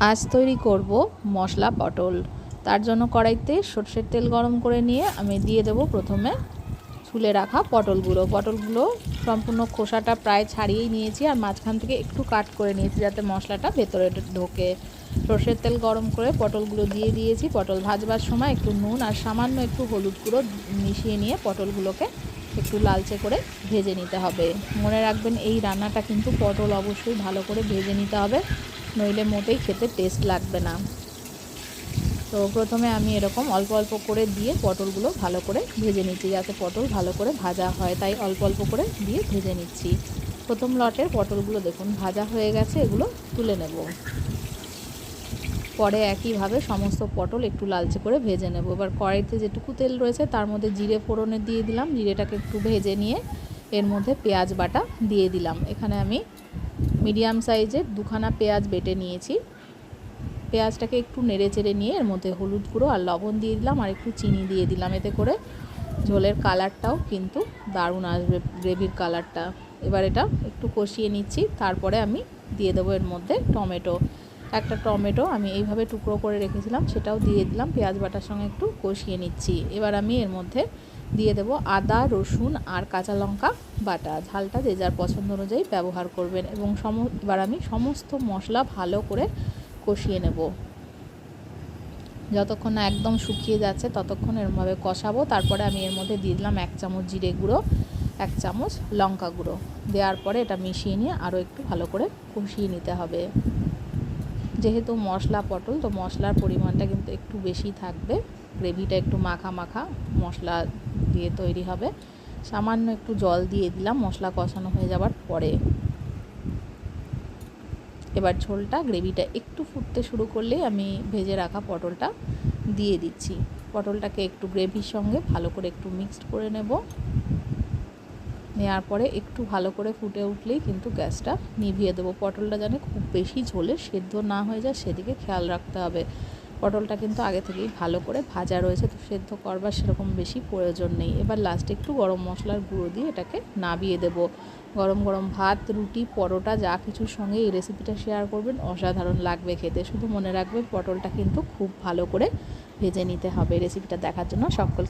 আজ তৈরি করব মশলা পটল। তার জন্য কড়াইতে সরষের তেল গরম করে নিয়ে আমি দিয়ে দেব প্রথমে ছুলে রাখা পটলগুলো সম্পূর্ণ খোসাটা প্রায় ছাড়িয়েই নিয়েছি, আর মাঝখান থেকে একটু কাট করে নিয়েছি যাতে মশলাটা ভেতরে ঢোকে। সরষের তেল গরম করে পটলগুলো দিয়ে দিয়েছি। পটল ভাজবার সময় একটু নুন আর সামান্য একটু হলুদ গুঁড়ো মিশিয়ে নিয়ে পটলগুলোকে একটু লালচে করে ভেজে নিতে হবে। মনে রাখবেন এই রান্নাটা কিন্তু পটল অবশ্যই ভালো করে ভেজে নিতে হবে, নইলে মোটেই খেতে টেস্ট লাগবে না। তো প্রথমে আমি এরকম অল্প অল্প করে দিয়ে পটলগুলো ভালো করে ভেজে নিচ্ছি, যাতে পটল ভালো করে ভাজা হয়, তাই অল্প অল্প করে দিয়ে ভেজে নিচ্ছি। প্রথম লটের পটলগুলো দেখুন ভাজা হয়ে গেছে, এগুলো তুলে নেব। পরে একইভাবে সমস্ত পটল একটু লালচে করে ভেজে নেব। এবার কড়াইতে যেটুকু তেল রয়েছে তার মধ্যে জিরে ফোড়নে দিয়ে দিলাম। জিরেটাকে একটু ভেজে নিয়ে এর মধ্যে পেঁয়াজ বাটা দিয়ে দিলাম। এখানে আমি মিডিয়াম সাইজের দুখানা পেঁয়াজ বেটে নিয়েছি। পেঁয়াজটাকে একটু নেড়ে চেড়ে নিয়ে এর মধ্যে হলুদ গুঁড়ো আর লবণ দিয়ে দিলাম, আর একটু চিনি দিয়ে দিলাম। এতে করে ঝোলের কালারটাও কিন্তু দারুণ আসবে, গ্রেভির কালারটা। এবার এটা একটু কষিয়ে নিচ্ছি। তারপরে আমি দিয়ে দেবো এর মধ্যে টমেটো। একটা টমেটো আমি এইভাবে টুকরো করে রেখেছিলাম, সেটাও দিয়ে দিলাম। পেঁয়াজ বাটার সঙ্গে একটু কষিয়ে নিচ্ছি। এবার আমি এর মধ্যে দিয়ে দেবো আদা, রসুন আর কাঁচা লঙ্কা বাটা। ঝালটা যে যার পছন্দ অনুযায়ী ব্যবহার করবেন। এবং এবার আমি সমস্ত মশলা ভালো করে কষিয়ে নেব। যতক্ষণ না একদম শুকিয়ে যাচ্ছে ততক্ষণ এরমভাবে কষাবো। তারপরে আমি এর মধ্যে দিয়ে দিলাম 1 চামচ জিরে গুঁড়ো, 1 চামচ লঙ্কা গুঁড়ো। দেওয়ার পরে এটা মিশিয়ে নিয়ে আরও একটু ভালো করে কষিয়ে নিতে হবে। যেহেতু মশলা পটল, তো মশলার পরিমাণটা কিন্তু একটু বেশি থাকবে। গ্রেভিটা একটু মাখা মাখা মশলা দিয়ে তৈরি হবে। সামান্য একটু জল দিয়ে দিলাম মশলা কষানো হয়ে যাবার পরে। এবার ঝোলটা, গ্রেভিটা একটু ফুটতে শুরু করলেই আমি ভেজে রাখা পটলটা দিয়ে দিচ্ছি। পটলটাকে একটু গ্রেভির সঙ্গে ভালো করে একটু মিক্সড করে নেব। নেওয়ার পরে একটু ভালো করে ফুটে উঠলেই কিন্তু গ্যাসটা নিভিয়ে দেবো। পটলটা যেন খুব বেশি ঝোলে সেদ্ধ না হয়ে যায় সেদিকে খেয়াল রাখতে হবে। পটলটা কিন্তু আগে থেকেই ভালো করে ভাজা রয়েছে, তো সেদ্ধ করবার সেরকম বেশি প্রয়োজন নেই। এবার লাস্টে একটু গরম মশলার গুঁড়ো দিয়ে এটাকে নাবিয়ে দেবো। গরম গরম ভাত, রুটি, পরোটা যা কিছুর সঙ্গে এই রেসিপিটা শেয়ার করবেন অসাধারণ লাগবে খেতে। শুধু মনে রাখবেন পটলটা কিন্তু খুব ভালো করে ভেজে নিতে হবে। রেসিপিটা দেখার জন্য সকল